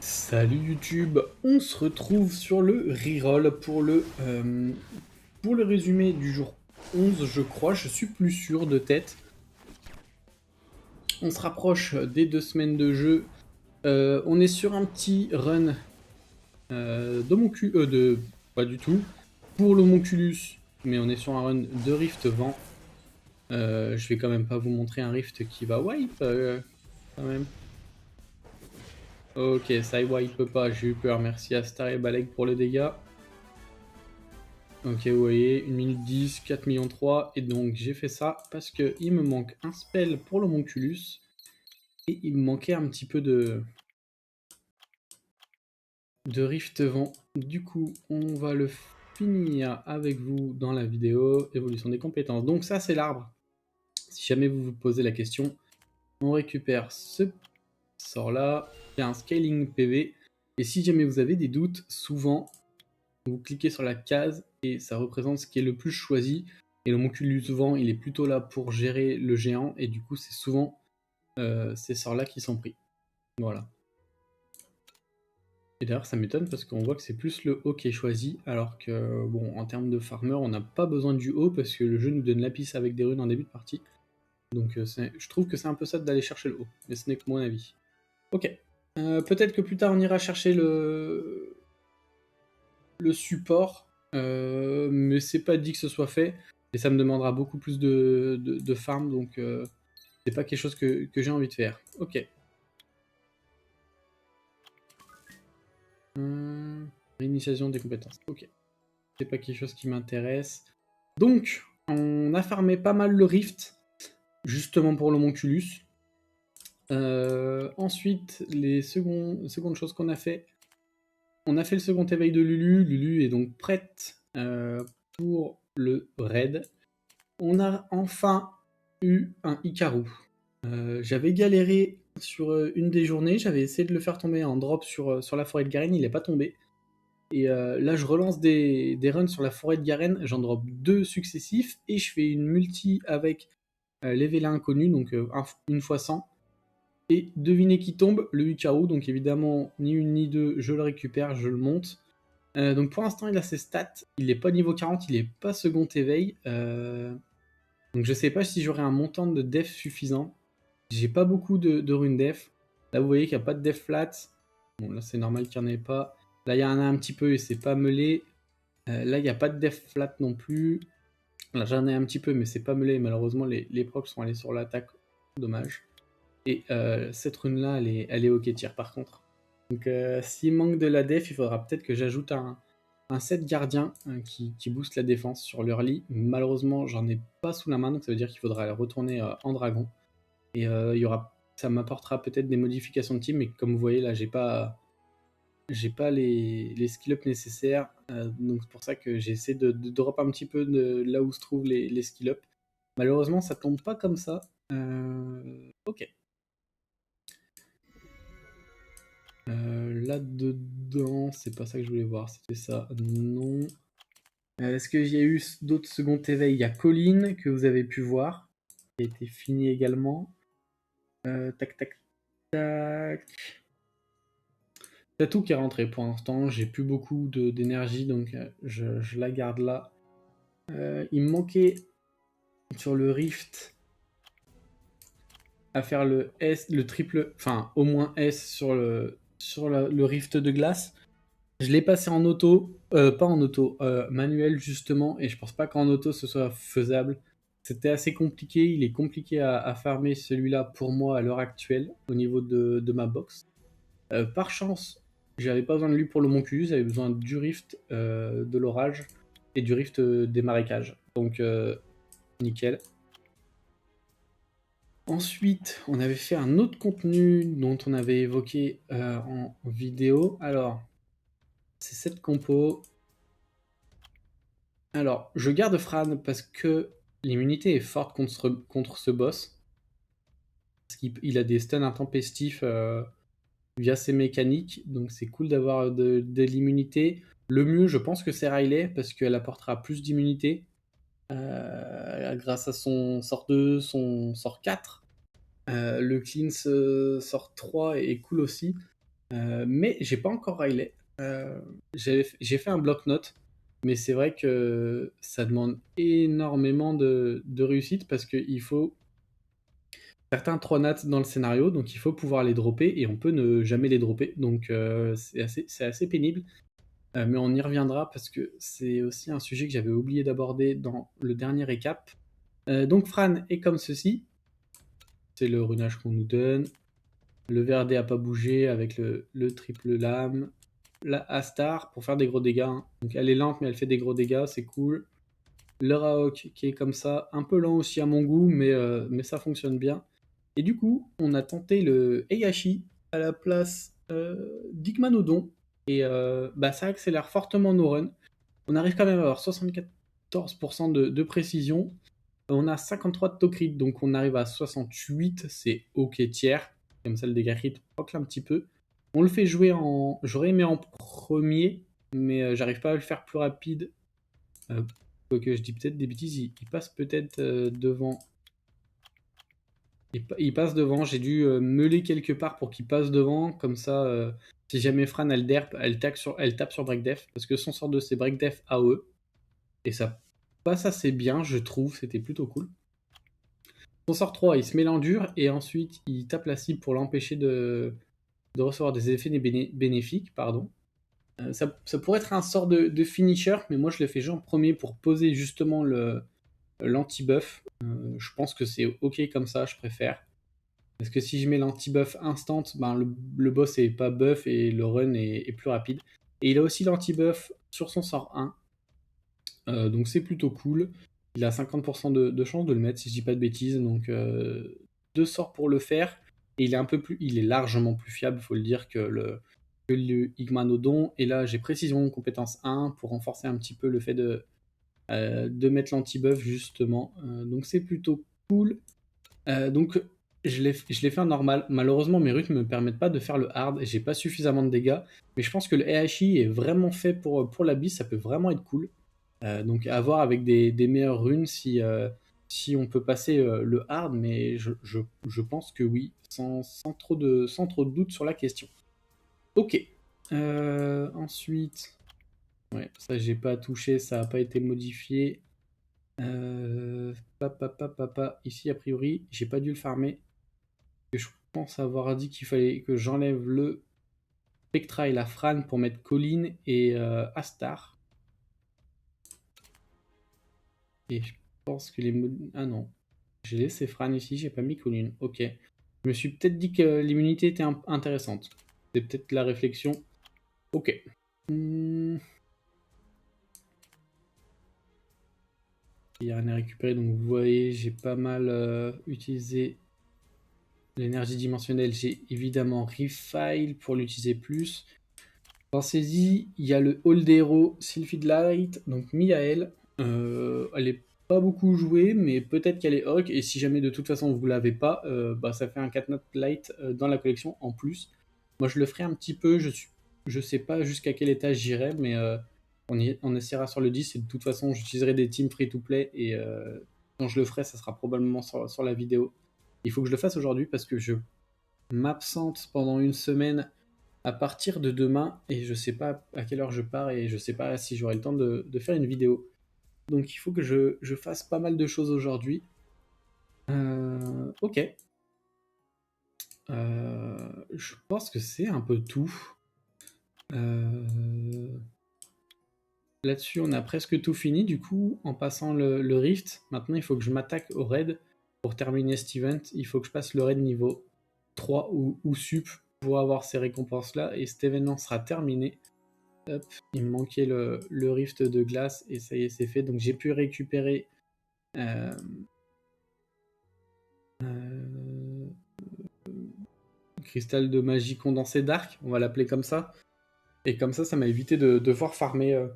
Salut YouTube, on se retrouve sur le reroll pour le résumé du jour 11 je crois, je suis plus sûr de tête. On se rapproche des 2 semaines de jeu, on est sur un petit run pas du tout, pour l'homonculus, mais on est sur un run de Rift Vent. Je vais quand même pas vous montrer un Rift qui va wipe quand même. Ok, ça wipe pas, j'ai eu peur, merci à Star et Baleg pour les dégâts. Ok, vous voyez, 1 minute 10, 4 millions 3, et donc j'ai fait ça parce que il me manque un spell pour l'homonculus, et il me manquait un petit peu de Rift Vent. Du coup, on va le finir avec vous dans la vidéo, évolution des compétences. Donc ça, c'est l'arbre. Si jamais vous vous posez la question, on récupère ce sort-là, qui a un scaling PV, et si jamais vous avez des doutes, souvent, vous cliquez sur la case et ça représente ce qui est le plus choisi. Et l'homonculus vent, il est plutôt là pour gérer le géant, et du coup, c'est souvent ces sorts-là qui sont pris. Voilà. Et d'ailleurs, ça m'étonne parce qu'on voit que c'est plus le haut qui est choisi, alors que, bon, en termes de farmer, on n'a pas besoin du haut parce que le jeu nous donne la piste avec des runes en début de partie. Donc, je trouve que c'est un peu ça d'aller chercher le haut, mais ce n'est que mon avis. Ok. Peut-être que plus tard, on ira chercher le support, mais c'est pas dit que ce soit fait, et ça me demandera beaucoup plus de farm, donc c'est pas quelque chose que j'ai envie de faire. Ok. Réinitialisation des compétences. Ok. C'est pas quelque chose qui m'intéresse. Donc, on a farmé pas mal le Rift, justement pour l'homonculus. Ensuite, les secondes choses qu'on a fait, on a fait le second éveil de Lulu. Lulu est donc prête pour le raid. On a enfin eu un Ikaru. J'avais galéré sur une des journées, j'avais essayé de le faire tomber en drop sur la forêt de Garen, il n'est pas tombé. Et là, je relance des runs sur la forêt de Garen, j'en drop 2 successifs, et je fais une multi avec les vélins inconnus, donc une fois 100. Et devinez qui tombe, le Ikaru, donc évidemment, ni une ni deux, je le récupère, je le monte. Donc pour l'instant, il a ses stats, il n'est pas niveau 40, il n'est pas second éveil. Donc je sais pas si j'aurai un montant de def suffisant. J'ai pas beaucoup de runes def. Là vous voyez qu'il n'y a pas de def flat. Bon là c'est normal qu'il n'y en ait pas. Là il y en a un petit peu et c'est pas meulé. Là il n'y a pas de def flat non plus. Là j'en ai un petit peu mais c'est pas meulé. Malheureusement les procs sont allés sur l'attaque. Dommage. Et cette rune là elle est ok tir par contre. Donc s'il manque de la def, il faudra peut-être que j'ajoute un set gardien qui booste la défense sur l'early. Malheureusement, j'en ai pas sous la main, donc ça veut dire qu'il faudra le retourner en dragon. Et ça m'apportera peut-être des modifications de team, mais comme vous voyez là, j'ai pas les skill up nécessaires, donc c'est pour ça que j'ai essayé de drop un petit peu de là où se trouvent les skill up. Malheureusement, ça tombe pas comme ça. Ok. Là-dedans, c'est pas ça que je voulais voir, c'était ça. Non. Est-ce qu'il y a eu d'autres second éveils? Il y a Colline que vous avez pu voir, qui a été fini également. Tac, tac, tac. Tatou qui est rentré pour l'instant. J'ai plus beaucoup d'énergie, donc je la garde là. Il me manquait sur le Rift à faire le S, le triple, enfin au moins S sur le Rift de glace. Je l'ai passé en auto, pas en auto, manuel justement, et je pense pas qu'en auto ce soit faisable. C'était assez compliqué, il est compliqué à farmer celui-là pour moi à l'heure actuelle au niveau de ma box. Par chance, j'avais pas besoin de lui pour l'homonculus, j'avais besoin du rift de l'orage et du rift des marécages. Donc nickel. Ensuite, on avait fait un autre contenu dont on avait évoqué en vidéo. Alors, c'est cette compo. Alors, je garde Fran parce que l'immunité est forte contre ce boss. Parce qu'il a des stuns intempestifs via ses mécaniques, donc c'est cool d'avoir de l'immunité. Le mieux, je pense que c'est Riley, parce qu'elle apportera plus d'immunité grâce à son sort 2, son sort 4. Le cleanse sort 3 est cool aussi. Mais j'ai pas encore Riley. J'ai fait un bloc-notes, mais c'est vrai que ça demande énormément de réussite parce qu'il faut certains 3 nats dans le scénario, donc il faut pouvoir les dropper et on peut ne jamais les dropper. Donc c'est assez pénible. Mais on y reviendra parce que c'est aussi un sujet que j'avais oublié d'aborder dans le dernier récap. Donc Fran est comme ceci. C'est le runage qu'on nous donne. Le Verdé a pas bougé avec le triple lame. La A-Star pour faire des gros dégâts. Hein. Donc elle est lente mais elle fait des gros dégâts, c'est cool. Le Raok qui est comme ça, un peu lent aussi à mon goût, mais ça fonctionne bien. Et du coup, on a tenté le Heihachi à la place d'Igmanodon. Et bah, ça accélère fortement nos runs. On arrive quand même à avoir 74% de précision. On a 53 de taux crit, donc on arrive à 68, c'est ok tiers. Comme ça, le dégât crit procle un petit peu. On le fait jouer en... J'aurais aimé en premier, mais j'arrive pas à le faire plus rapide. Quoique je dis peut-être des bêtises, il passe peut-être devant. Il passe devant, j'ai dû meuler quelque part pour qu'il passe devant, comme ça, si jamais Fran elle derp, elle tape sur Break Def, parce que son sort 2 c'est Break Def AOE, et ça passe assez bien, je trouve, c'était plutôt cool. Son sort 3, il se met l'endure, et ensuite il tape la cible pour l'empêcher de recevoir des effets bénéfiques, pardon. Ça pourrait être un sort de finisher, mais moi je l'ai fait jouer en premier pour poser justement l'anti-buff. Je pense que c'est ok comme ça, je préfère. Parce que si je mets l'anti-buff instant, ben le boss est pas buff et le run est plus rapide. Et il a aussi l'anti-buff sur son sort 1. Donc c'est plutôt cool. Il a 50% de chance de le mettre si je dis pas de bêtises. Donc 2 sorts pour le faire. Et il est largement plus fiable, il faut le dire, que le Igmanodon. Et là j'ai précision compétence 1 pour renforcer un petit peu le fait de mettre l'anti-buff justement. Donc c'est plutôt cool. Donc je l'ai fait en normal. Malheureusement mes runes ne me permettent pas de faire le hard et j'ai pas suffisamment de dégâts. Mais je pense que le Heihachi est vraiment fait pour l'abysse, ça peut vraiment être cool. Donc à voir avec des meilleures runes si on peut passer le hard, mais je pense que oui, sans trop de doute sur la question. Ok. Ensuite, ouais, ça j'ai pas touché, ça a pas été modifié. Ici, a priori, j'ai pas dû le farmer. Je pense avoir dit qu'il fallait que j'enlève le Spectra et la Fran pour mettre Colline et Astar. Et je pense que les... Ah non. J'ai laissé Fran ici, j'ai pas mis Colline. Ok. Je me suis peut-être dit que l'immunité était intéressante. C'est peut-être la réflexion. Ok. Il n'y a rien à récupérer, donc vous voyez, j'ai pas mal utilisé l'énergie dimensionnelle. J'ai évidemment Refile pour l'utiliser plus. Pensez-y, il y a le Hold Hero Sylphid Light, donc Miael. Elle est pas beaucoup jouée, mais peut-être qu'elle est hoc, et si jamais de toute façon vous l'avez pas, bah, ça fait un 4 notes light dans la collection en plus. Moi je le ferai un petit peu, je sais pas jusqu'à quel étage j'irai, mais on essaiera sur le 10, et de toute façon j'utiliserai des teams free-to-play, et quand je le ferai, ça sera probablement sur la vidéo. Il faut que je le fasse aujourd'hui parce que je m'absente pendant une semaine à partir de demain et je sais pas à quelle heure je pars et je sais pas si j'aurai le temps de faire une vidéo. Donc il faut que je fasse pas mal de choses aujourd'hui. Ok. Je pense que c'est un peu tout. Là-dessus, on a presque tout fini. Du coup, en passant le Rift, maintenant il faut que je m'attaque au raid pour terminer cet event. Il faut que je passe le raid niveau 3 ou sup pour avoir ces récompenses-là. Et cet événement sera terminé. Hop, il me manquait le rift de glace et ça y est, c'est fait. Donc j'ai pu récupérer cristal de magie condensé dark, on va l'appeler comme ça. Et comme ça m'a évité de devoir farmer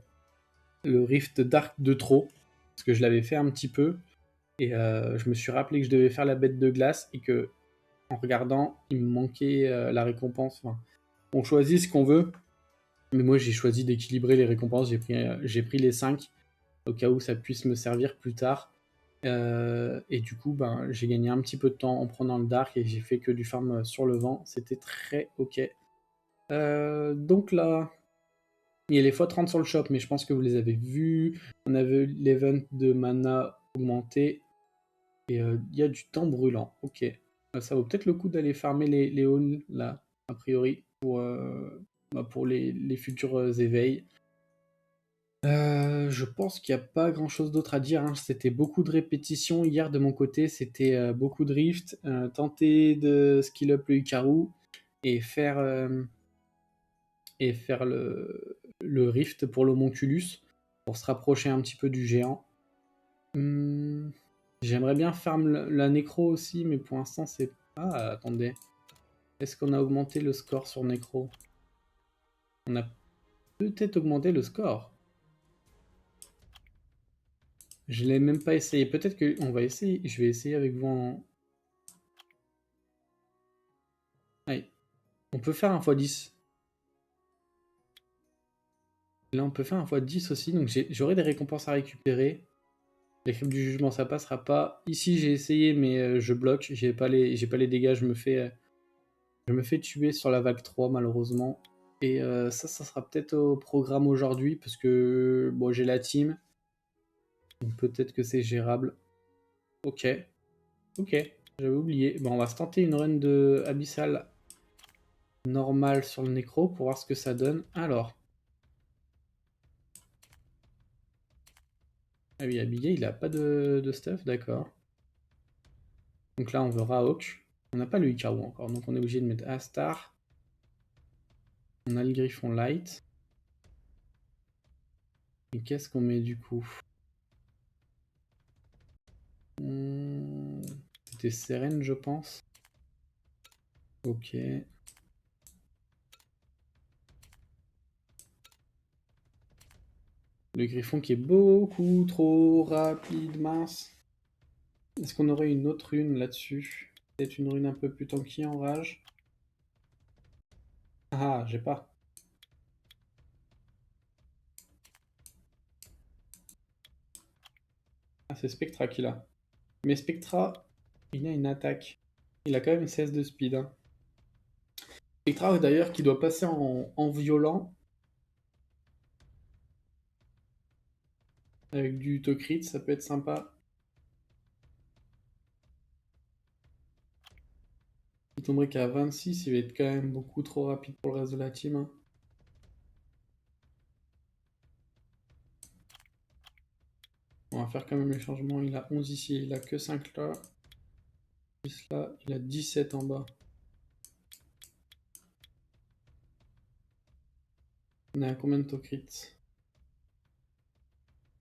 le rift dark de trop. Parce que je l'avais fait un petit peu. Et je me suis rappelé que je devais faire la bête de glace et que en regardant, il me manquait la récompense. Enfin, on choisit ce qu'on veut. Mais moi j'ai choisi d'équilibrer les récompenses. J'ai pris les 5 au cas où ça puisse me servir plus tard. Et du coup, ben, j'ai gagné un petit peu de temps en prenant le dark et j'ai fait que du farm sur le vent. C'était très ok. Donc là, il y a les x30 sur le shop, mais je pense que vous les avez vus. On avait l'event de mana augmenté. Et il y a du temps brûlant. Ok. Ça vaut peut-être le coup d'aller farmer les halls, là, a priori, pour les futurs éveils. Je pense qu'il n'y a pas grand-chose d'autre à dire, hein. C'était beaucoup de répétitions. Hier, de mon côté, c'était beaucoup de rift. Tenter de skill up le Hikaru et faire le rift pour l'homonculus pour se rapprocher un petit peu du géant. J'aimerais bien farm la nécro aussi, mais pour l'instant c'est... Ah, attendez. Est-ce qu'on a augmenté le score sur nécro? On a peut-être augmenté le score. Je l'ai même pas essayé. Peut-être que on va essayer. Je vais essayer avec vous en... Allez. On peut faire un x10. Là on peut faire un x10 aussi, donc j'aurai des récompenses à récupérer. Les crimes du jugement ça passera pas. Ici j'ai essayé mais je bloque. J'ai pas les dégâts, je me fais tuer sur la vague 3 malheureusement. Et ça sera peut-être au programme aujourd'hui parce que bon, j'ai la team. Donc peut-être que c'est gérable. Ok. Ok. J'avais oublié. Bon, on va se tenter une run de Abyssal normale sur le Necro pour voir ce que ça donne. Alors. Ah oui, Abigail, il a pas de stuff, d'accord. Donc là, on veut Raok. On n'a pas le Hikaru encore, donc on est obligé de mettre Astar. On a le Griffon Light. Et qu'est-ce qu'on met du coup? C'était Seren, je pense. Ok. Le Griffon qui est beaucoup trop rapide, mince. Est-ce qu'on aurait une autre rune là-dessus? Peut-être une rune un peu plus tanky en rage? Ah, j'ai pas. Ah, c'est Spectra qu'il a. Mais Spectra, il a une attaque. Il a quand même une CS de speed, hein. Spectra, d'ailleurs, qui doit passer en violent. Avec du Tokrit, ça peut être sympa. Il tomberait qu'à 26, il va être quand même beaucoup trop rapide pour le reste de la team, hein. On va faire quand même les changements. Il a 11 ici, il a que 5 là. Plus là, il a 17 en bas. On est à combien de Tokrit?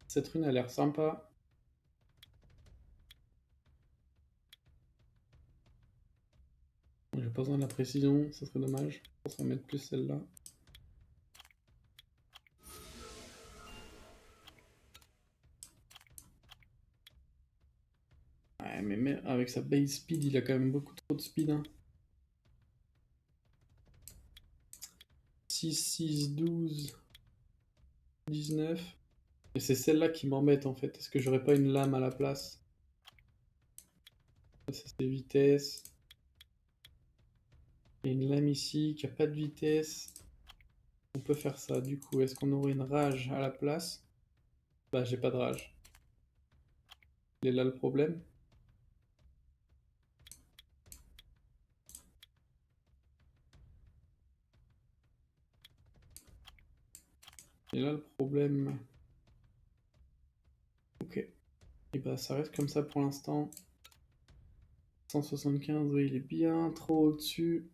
Cette rune a l'air sympa. J'ai pas besoin de la précision, ça serait dommage. Je pense qu'on va mettre plus celle-là. Ouais, mais avec sa base speed, il a quand même beaucoup trop de speed, hein. 6, 6, 12, 19. Et c'est celle-là qui m'embête en fait. Est-ce que j'aurais pas une lame à la place? Ça c'est vitesse. Et une lame ici qui a pas de vitesse. On peut faire ça. Du coup, est-ce qu'on aurait une rage à la place? Bah, j'ai pas de rage. Il est là le problème. Il est là le problème. Ok. Et bah, ça reste comme ça pour l'instant. 175, oui, il est bien trop au-dessus.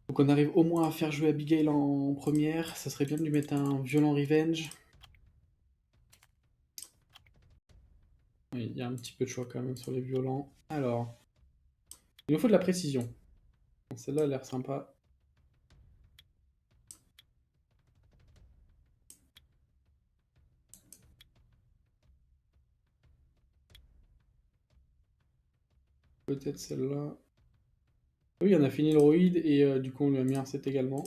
Donc on arrive au moins à faire jouer Abigail en première. Ça serait bien de lui mettre un violent revenge. Oui, il y a un petit peu de choix quand même sur les violents. Alors, il nous faut de la précision. Celle-là a l'air sympa. Peut-être celle-là. Oui, on a fini le roïd et du coup on lui a mis un set également.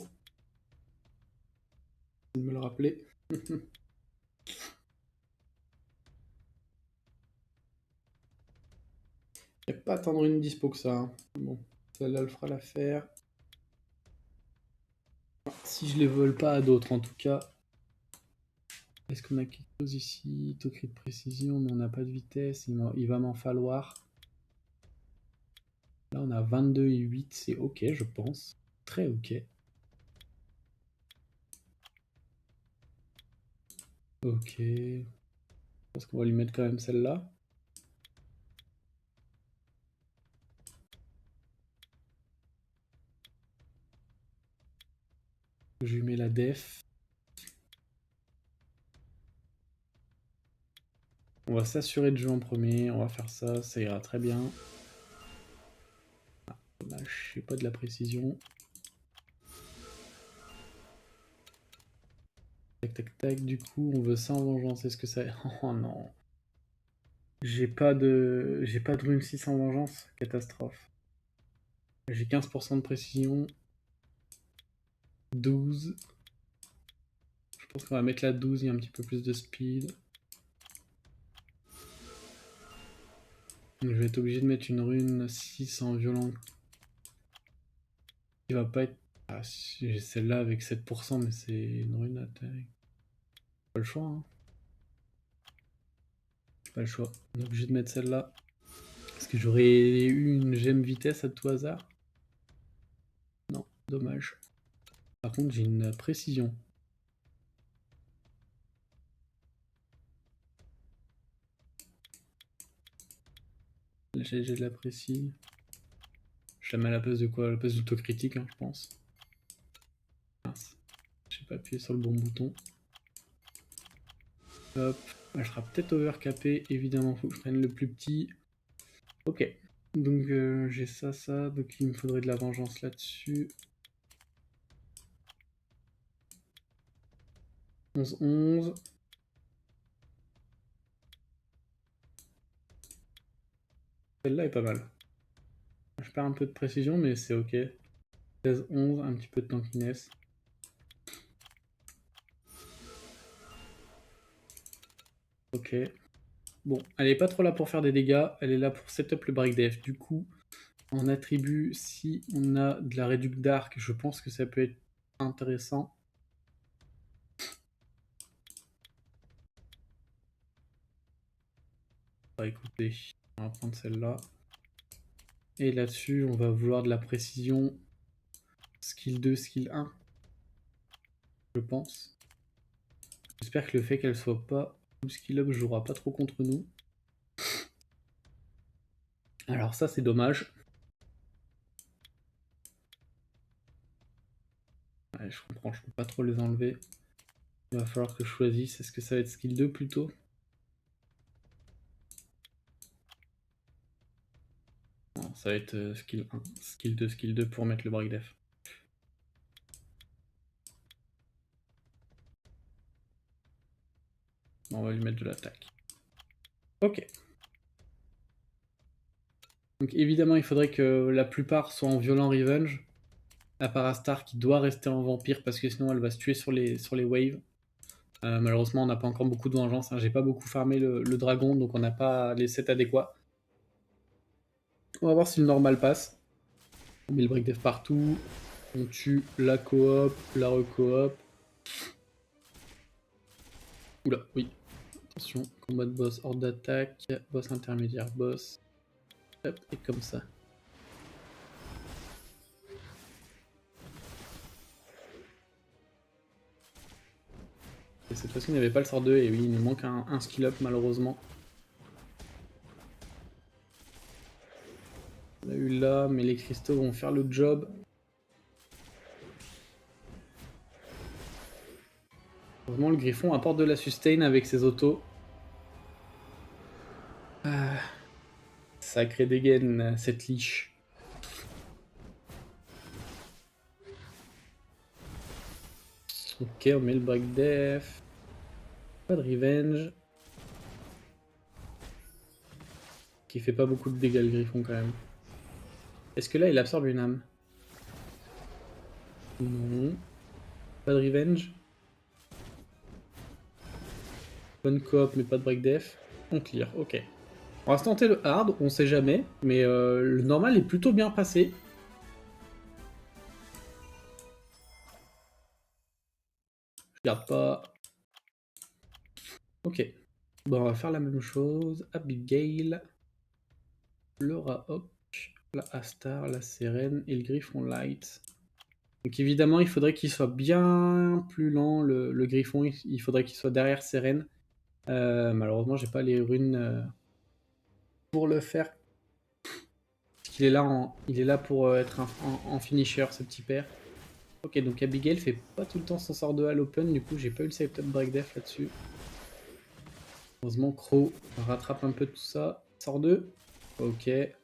De me le rappeler. Il n'y a pas tant de runes dispo que ça, hein. Bon, celle-là elle fera l'affaire. Si je les vole pas à d'autres, en tout cas. Est-ce qu'on a quelque chose ici? Toquerie de précision, mais on n'a pas de vitesse. Il va m'en falloir. Là, on a 22 et 8. C'est ok, je pense. Très ok. Ok. Je pense qu'on va lui mettre quand même celle-là. Je lui mets la def. On va s'assurer de jouer en premier. On va faire ça. Ça ira très bien. Ah, dommage. J'ai pas de la précision. Tac, tac, tac. Du coup, on veut ça en vengeance. Est-ce que ça... Oh non. J'ai pas de rune 6 en vengeance. Catastrophe. J'ai 15% de précision. 12. Je pense qu'on va mettre la 12, il y a un petit peu plus de speed. Donc, je vais être obligé de mettre une rune 6 en violent. Qui va pas être... Ah, si, j'ai celle-là avec 7%, mais c'est une rune à taille. Pas le choix, hein. Pas le choix. On est obligé de mettre celle-là. Est-ce que j'aurais eu une gemme vitesse à tout hasard? Non, dommage. Par contre, j'ai une précision. J'ai de la précis. Je la mets à la place de quoi? À la place d'autocritique, hein, je pense. Mince. J'ai pas appuyé sur le bon bouton. Hop. Elle sera peut-être overcapée. Évidemment, faut que je prenne le plus petit. Ok. Donc j'ai ça. Donc il me faudrait de la vengeance là-dessus. 11. Celle-là est pas mal. Je perds un peu de précision, mais c'est ok. 16-11, un petit peu de tankiness. Ok. Bon, elle est pas trop là pour faire des dégâts, elle est là pour setup le break def. Du coup, en attribut, si on a de la réduc d'arc, je pense que ça peut être intéressant. Écoutez, on va prendre celle-là. Et là-dessus, on va vouloir de la précision. Skill 2, skill 1. Je pense. J'espère que le fait qu'elle soit pas full skill up jouera pas trop contre nous. Alors ça, c'est dommage. Ouais, je comprends, je peux pas trop les enlever. Il va falloir que je choisisse. Est-ce que ça va être skill 2 plutôt? Non, ça va être skill 1. Skill 2 pour mettre le break def. On va lui mettre de l'attaque. Ok. Donc évidemment, il faudrait que la plupart soient en violent revenge. À part Astar qui doit rester en vampire parce que sinon elle va se tuer sur les waves. Malheureusement, on n'a pas encore beaucoup de vengeance. Hein. J'ai pas beaucoup farmé le dragon, donc on n'a pas les sets adéquats. On va voir si le normal passe. On met le break def partout. On tue la coop, la recoop. Oula, oui. Attention, combat de boss, hors d'attaque, boss intermédiaire, boss. Hop, et comme ça. Et cette fois-ci, il n'y avait pas le sort 2, et oui, il nous manque un skill up malheureusement. On a eu là, mais les cristaux vont faire le job. Heureusement, le griffon apporte de la sustain avec ses autos. Ah, sacré dégaine, cette liche. Ok, on met le break def. Pas de revenge. Qui fait pas beaucoup de dégâts le griffon quand même. Est-ce que là il absorbe une âme? Non. Pas de revenge. Bonne coop mais pas de break def. On clear, ok. On va se tenter le hard, on sait jamais. Mais le normal est plutôt bien passé. Regarde pas. Ok. Bon, on va faire la même chose. Abigail, le Raok, la Astar, la Sérène et le Griffon Light. Donc évidemment, il faudrait qu'il soit bien plus lent, le Griffon. Il faudrait qu'il soit derrière Sérène. Malheureusement, j'ai pas les runes pour le faire. Parce qu'il est là, il est là pour être en finisher, ce petit père. Ok, donc Abigail fait pas tout le temps son sort de Hall Open, du coup j'ai pas eu le save top break def là-dessus. Heureusement Crow rattrape un peu tout ça. Sort 2. Ok. Ouais,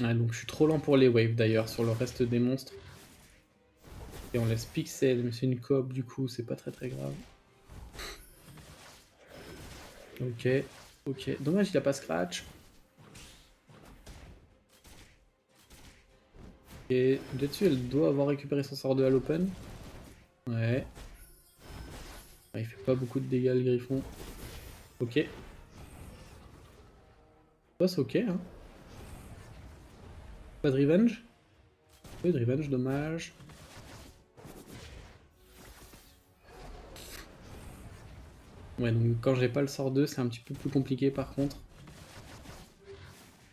donc je suis trop lent pour les waves d'ailleurs sur le reste des monstres. Et on laisse Pixel, mais c'est une coop du coup, c'est pas très grave. Ok, ok. Dommage il a pas scratch. Et là-dessus elle doit avoir récupéré son sort de Hall Open. Ouais. Il fait pas beaucoup de dégâts le griffon. Ok. Boss ok hein. Pas de revenge. Pas de revenge, dommage. Ouais, donc quand j'ai pas le sort 2, c'est un petit peu plus compliqué par contre.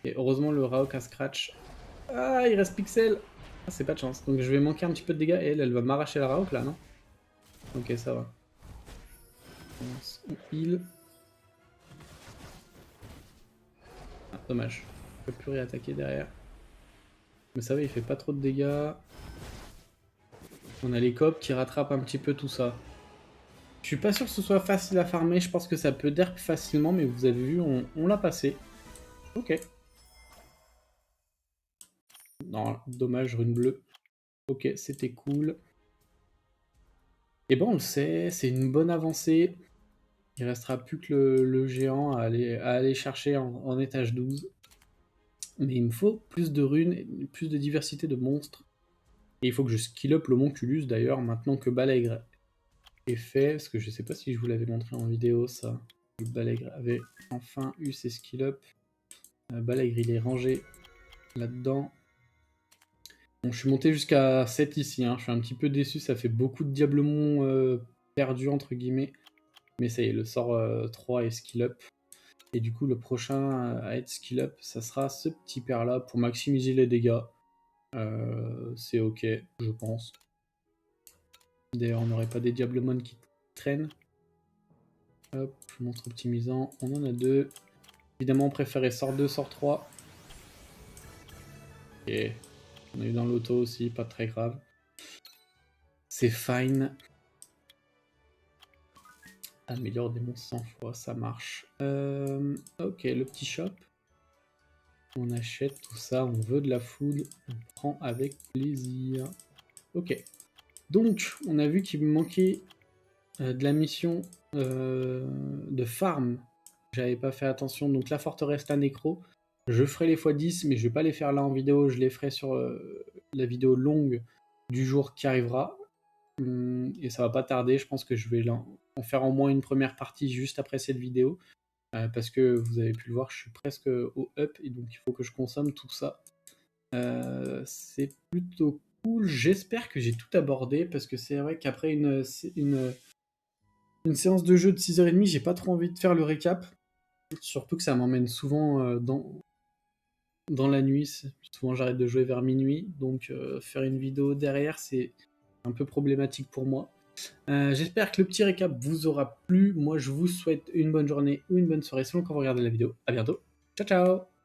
Et heureusement le Raok a scratch. Ah, il reste Pixel. Ah, c'est pas de chance. Donc je vais manquer un petit peu de dégâts. Et elle va m'arracher la Raok là, non? Ok, ça va. On heal. Ah, dommage. Je peux plus réattaquer derrière. Mais ça va, il fait pas trop de dégâts. On a les copes qui rattrapent un petit peu tout ça. Je suis pas sûr que ce soit facile à farmer. Je pense que ça peut derp facilement, mais vous avez vu, on l'a passé. Ok. Non, dommage, rune bleue. Ok, c'était cool. Et bon, on le sait, c'est une bonne avancée. Il restera plus que le géant à aller chercher en étage 12. Mais il me faut plus de runes, et plus de diversité de monstres. Et il faut que je skill up l'homonculus d'ailleurs, maintenant que Balègre est fait. Parce que je sais pas si je vous l'avais montré en vidéo ça. Balègre avait enfin eu ses skill up. Balègre il est rangé là-dedans. Bon, je suis monté jusqu'à 7 ici, hein. Je suis un petit peu déçu, ça fait beaucoup de Diablemon perdu entre guillemets. Mais ça y est, le sort 3 est skill up. Et du coup, le prochain à être skill up, ça sera ce petit père là pour maximiser les dégâts. C'est ok, je pense. D'ailleurs, on n'aurait pas des Diablemon qui traînent. Hop, monstre optimisant, on en a 2. Évidemment, on préférait sort 2, sort 3. Et on a eu dans l'auto aussi, pas très grave. C'est fine. Améliore des monstres 100 fois, ça marche. Ok, le petit shop. On achète tout ça, on veut de la food, on prend avec plaisir. Ok. Donc, on a vu qu'il me manquait de la mission de farm. J'avais pas fait attention. Donc, la forteresse, la nécro. Je ferai les x10, mais je vais pas les faire là en vidéo. Je les ferai sur la vidéo longue du jour qui arrivera. Et ça va pas tarder. Je pense que je vais en faire au moins une première partie juste après cette vidéo. Parce que vous avez pu le voir, je suis presque au up. Et donc, il faut que je consomme tout ça. C'est plutôt cool. J'espère que j'ai tout abordé parce que c'est vrai qu'après une séance de jeu de 6h30, j'ai pas trop envie de faire le récap. Surtout que ça m'emmène souvent dans la nuit. Souvent j'arrête de jouer vers minuit. Donc faire une vidéo derrière, c'est un peu problématique pour moi. J'espère que le petit récap vous aura plu. Moi je vous souhaite une bonne journée ou une bonne soirée selon quand vous regardez la vidéo. A bientôt. Ciao ciao.